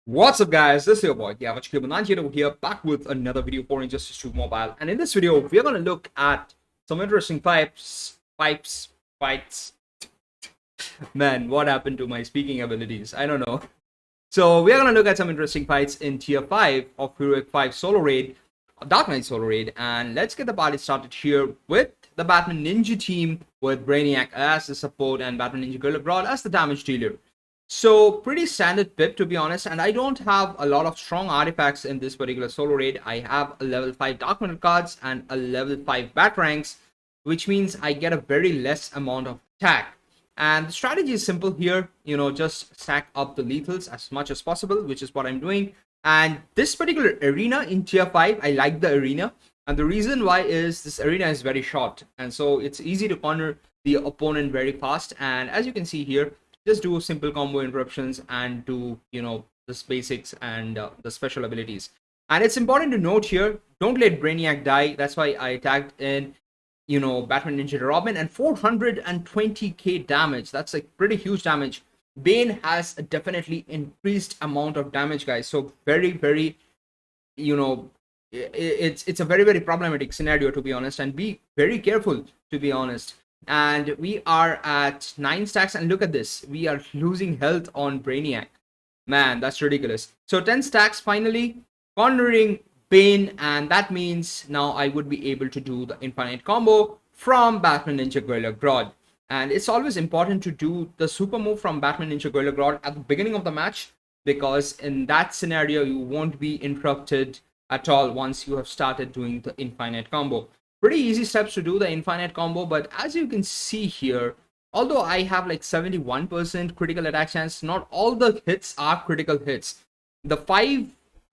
What's up, guys? This is your boy Gamming here, back with another video for Injustice 2 Mobile. And in this video, we're gonna look at some interesting fights. Man, what happened to my speaking abilities? I don't know. So we're gonna look at some interesting fights in Tier 5 of Heroic 5 Solo Raid, Dark Knight Solo Raid, and let's get the party started here with the Batman Ninja team with Brainiac as the support and Batman Ninja Gorilla Grodd as the damage dealer. So pretty standard pip, to be honest, and I don't have a lot of strong artifacts in this particular solo raid. I have a level 5 Dark Metal cards and a level 5 bat ranks, which means I get a very less amount of attack. And the strategy is simple here, just stack up the lethals as much as possible, which is what I'm doing. And this particular arena in tier 5, I like the arena, and the reason why is this arena is very short, and so it's easy to corner the opponent very fast. And as you can see here, just do simple combo interruptions and do the basics and the special abilities. And it's important to note here, don't let Brainiac die. That's why I tagged in Batman Ninja Robin, and 420k damage. That's like pretty huge damage. Bane has a definitely increased amount of damage, guys, so very it's a very problematic scenario, to be honest, and be very careful, to be honest. And we are at 9 stacks, and look at this, we are losing health on Brainiac. Man, that's ridiculous. So 10 stacks finally, cornering Bane, and that means now I would be able to do the infinite combo from Batman Ninja Gorilla Grodd. And it's always important to do the super move from Batman Ninja Gorilla Grodd at the beginning of the match, because in that scenario you won't be interrupted at all once you have started doing the infinite combo. Pretty easy steps to do the infinite combo, but as you can see here, although I have like 71% critical attack chance, not all the hits are critical hits. The 5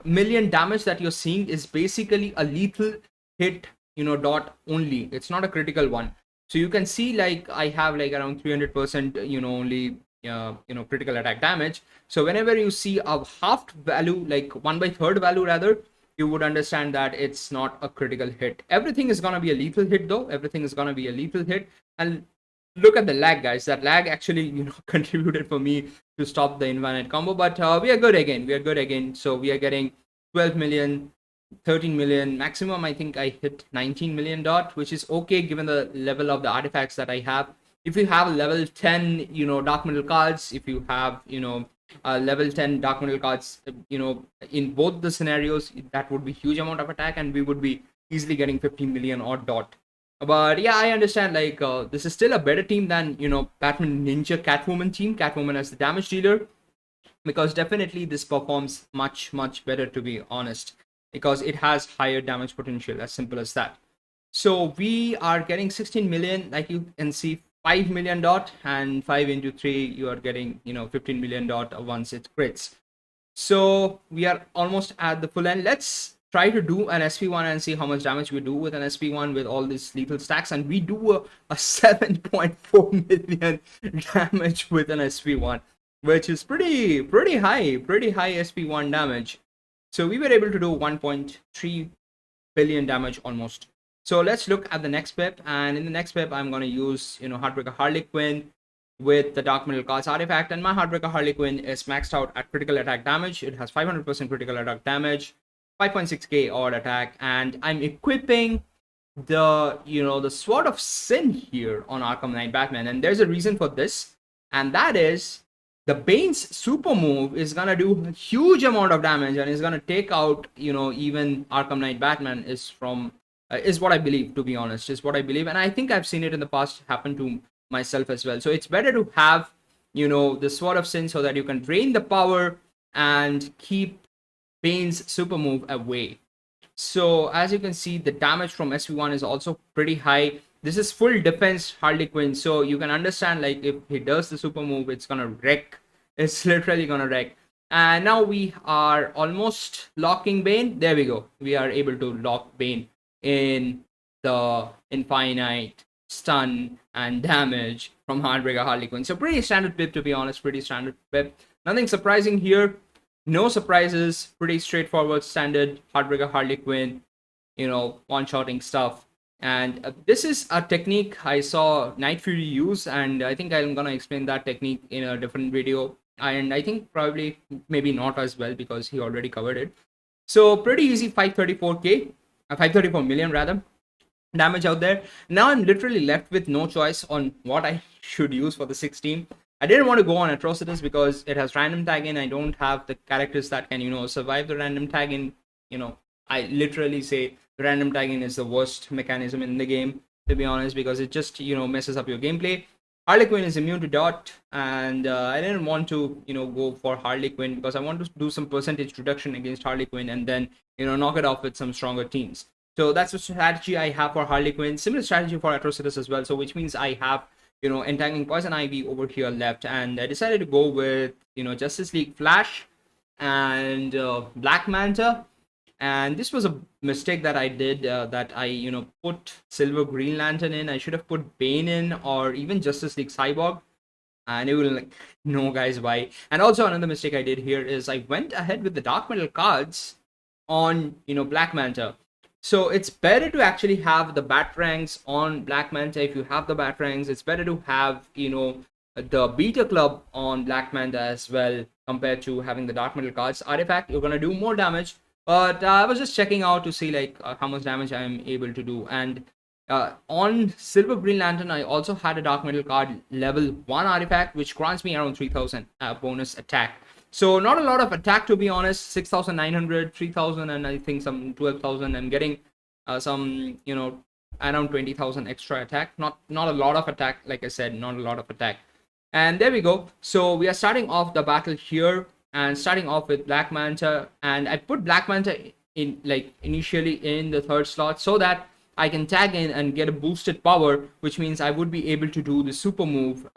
million damage that you're seeing is basically a lethal hit, dot only. It's not a critical one. So you can see like I have like around 300%, only critical attack damage. So whenever you see a half value, like 1/3 value rather, you would understand that it's not a critical hit. Everything is going to be a lethal hit, though. Everything is going to be a lethal hit. And look at the lag, guys. That lag actually contributed for me to stop the infinite combo. But we are good again. So we are getting 12 million, 13 million maximum. I think I hit 19 million dot, which is okay given the level of the artifacts that I have. If you have level 10 dark metal cards, if you have level 10 dark metal cards, in both the scenarios, that would be huge amount of attack, and we would be easily getting 15 million odd dot. But yeah, I understand, like this is still a better team than Batman Ninja Catwoman team, Catwoman as the damage dealer, because definitely this performs much better, to be honest, because it has higher damage potential, as simple as that. So we are getting 16 million, like you can see, 5 million dot, and 5 into 3 you are getting 15 million dot once it crits. So we are almost at the full end. Let's try to do an SP1 and see how much damage we do with an SP1 with all these lethal stacks, and we do a 7.4 million damage with an SP1, which is pretty high SP1 damage. So we were able to do 1.3 billion damage almost. So let's look at the next pip, and in the next pip I'm going to use Heartbreaker Harley Quinn with the Dark Metal cards artifact, and my Heartbreaker Harley Quinn is maxed out at critical attack damage. It has 500% critical attack damage, 5.6k odd attack, and I'm equipping the the Sword of Sin here on Arkham Knight Batman, and there's a reason for this, and that is the Bane's super move is gonna do a huge amount of damage and is gonna take out even Arkham Knight Batman is what I believe, to be honest, is what I believe. And I think I've seen it in the past happen to myself as well. So it's better to have, the Sword of Sin so that you can drain the power and keep Bane's super move away. So as you can see, the damage from SP1 is also pretty high. This is full defense Harley Quinn. So you can understand, like, if he does the super move, it's gonna wreck. It's literally gonna wreck. And now we are almost locking Bane. There we go. We are able to lock Bane in the infinite stun and damage from Heartbreaker Harley Quinn. So pretty standard pip, to be honest, pretty standard pip. Nothing surprising here. No surprises. Pretty straightforward, standard Heartbreaker Harley Quinn, one-shotting stuff. And this is a technique I saw Night Fury use, and I think I'm gonna explain that technique in a different video. and I think probably maybe not as well because he already covered it. So pretty easy, 534k, 534 million rather damage out there. Now I'm literally left with no choice on what I should use for the 16. I didn't want to go on Atrocitus because it has random tagging. I don't have the characters that can, survive the random tagging. I literally say random tagging is the worst mechanism in the game, to be honest, because it just, messes up your gameplay. Harley Quinn is immune to dot, and I didn't want to, go for Harley Quinn because I want to do some percentage reduction against Harley Quinn and then, knock it off with some stronger teams. So that's the strategy I have for Harley Quinn. Similar strategy for Atrocitus as well. So which means I have, Entangling Poison Ivy over here left. And I decided to go with, Justice League Flash and Black Manta. And this was a mistake that I did, that I, put Silver Green Lantern in. I should have put Bane in or even Justice League Cyborg. And it will like, no guys, why? And also another mistake I did here is I went ahead with the Dark Metal cards on, Black Manta. So it's better to actually have the Batarangs on Black Manta. If you have the Batarangs, it's better to have, the Beta Club on Black Manta as well compared to having the Dark Metal cards. Artifact, you're going to do more damage. But I was just checking out to see like how much damage I'm able to do. And on Silver Green Lantern, I also had a Dark Metal card level 1 artifact, which grants me around 3000 bonus attack. So not a lot of attack, to be honest. 6,900, 3,000, and I think some 12,000. I'm getting some, around 20,000 extra attack. Not a lot of attack, like I said, not a lot of attack. And there we go. So we are starting off the battle here and starting off with Black Manta. And I put Black Manta in like initially in the 3rd slot so that I can tag in and get a boosted power, which means I would be able to do the super move,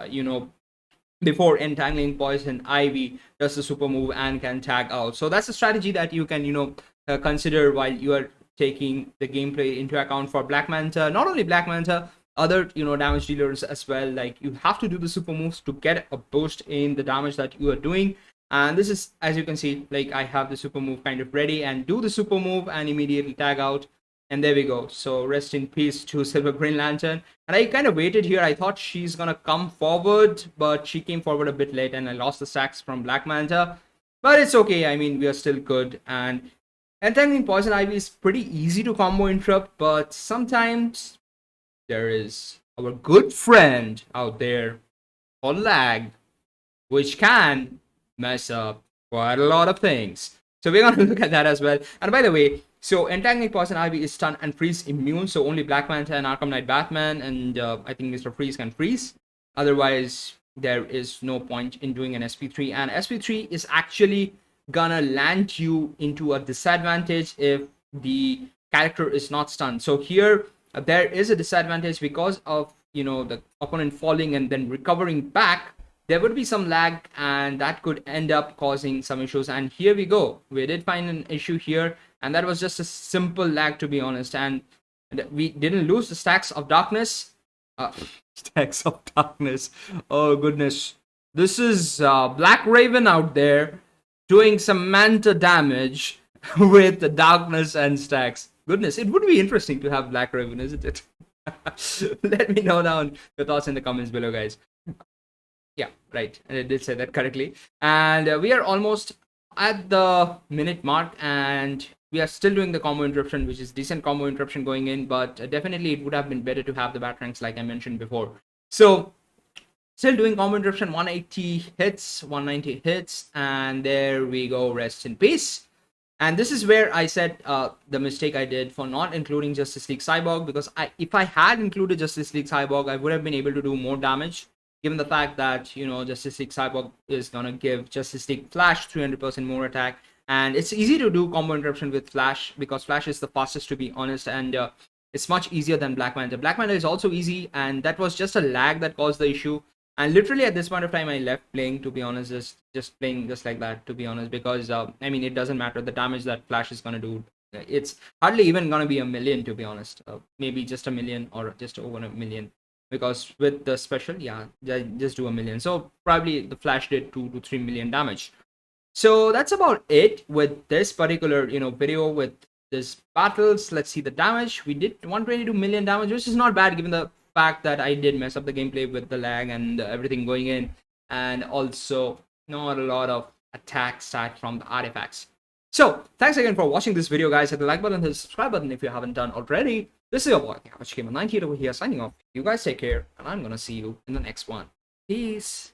before Entangling Poison Ivy does the super move and can tag out. So that's a strategy that you can, consider while you are taking the gameplay into account for Black Manta. Not only Black Manta, other, damage dealers as well. Like you have to do the super moves to get a boost in the damage that you are doing. And this is, as you can see, like I have the super move kind of ready and do the super move and immediately tag out. And there we go. So rest in peace to Silver Green Lantern. And I kind of waited here. I thought she's going to come forward, but she came forward a bit late and I lost the stacks from Black Manta. But it's okay. I mean, we are still good. And Entangling Poison Ivy is pretty easy to combo interrupt, but sometimes there is our good friend out there called lag, which can mess up quite a lot of things. So we're going to look at that as well. And by the way, so Entangling Poison Ivy is stun and freeze immune. So only Black Manta and Arkham Knight Batman and I think Mr. Freeze can freeze. Otherwise, there is no point in doing an SP3. And SP3 is actually gonna land you into a disadvantage if the character is not stunned. So here, there is a disadvantage because of, the opponent falling and then recovering back. There would be some lag and that could end up causing some issues. And here we go. We did find an issue here. And that was just a simple lag, to be honest. And we didn't lose the stacks of darkness. Stacks of darkness. Oh, goodness. This is Black Raven out there doing some Manta damage with the darkness and stacks. Goodness, it would be interesting to have Black Raven, isn't it? Let me know down your thoughts in the comments below, guys. Yeah, right. I did say that correctly. And we are almost at the minute mark and we are still doing the combo interruption, which is decent combo interruption going in, but definitely it would have been better to have the Batarangs like I mentioned before. So still doing combo interruption, 180 hits, 190 hits, and there we go, rest in peace. And this is where I said the mistake I did for not including Justice League Cyborg, because if I had included Justice League Cyborg, I would have been able to do more damage, given the fact that, Justice League Cyborg is going to give Justice League Flash 300% more attack. And it's easy to do combo interruption with Flash because Flash is the fastest, to be honest, and it's much easier than Black Manta. Black Manta is also easy, and that was just a lag that caused the issue. And literally at this point of time, I left playing, to be honest, just playing just like that, to be honest, because I mean, it doesn't matter the damage that Flash is going to do. It's hardly even going to be a million, to be honest. Maybe just a million or just over a million. Because with the special, yeah, just do a million. So probably the Flash did 2 to 3 million damage. So that's about it with this particular, video with this battles. Let's see the damage. We did 122 million damage, which is not bad given the fact that I did mess up the gameplay with the lag and everything going in. And also Not a lot of attacks aside from the artifacts. So, thanks again for watching this video, guys. Hit the like button, hit the subscribe button if you haven't done already. This is your boy, Gamming over here signing off. You guys take care, and I'm gonna see you in the next one. Peace.